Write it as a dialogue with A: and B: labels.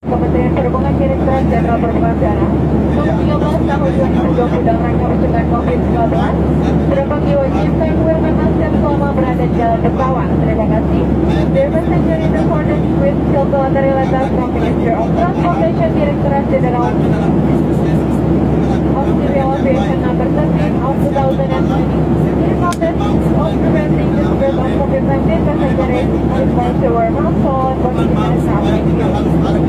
A: Kementerian Perhubungan Direktorat Jenderal Perhubungan Udara nomor 13 tahun 2020 dalam rangka mencegah COVID-19 penumpang diwajibkan menggunakan masker selama berada di jalan pesawat. Terima kasih. Dear passenger, in accordance with Silver Letters from Ministry of Transportation Directorate General of Civil Aviation number 13 of 2020, in context of preventing the spread of COVID-19, passengers are advised to wear masks on board the aircraft. Thank you.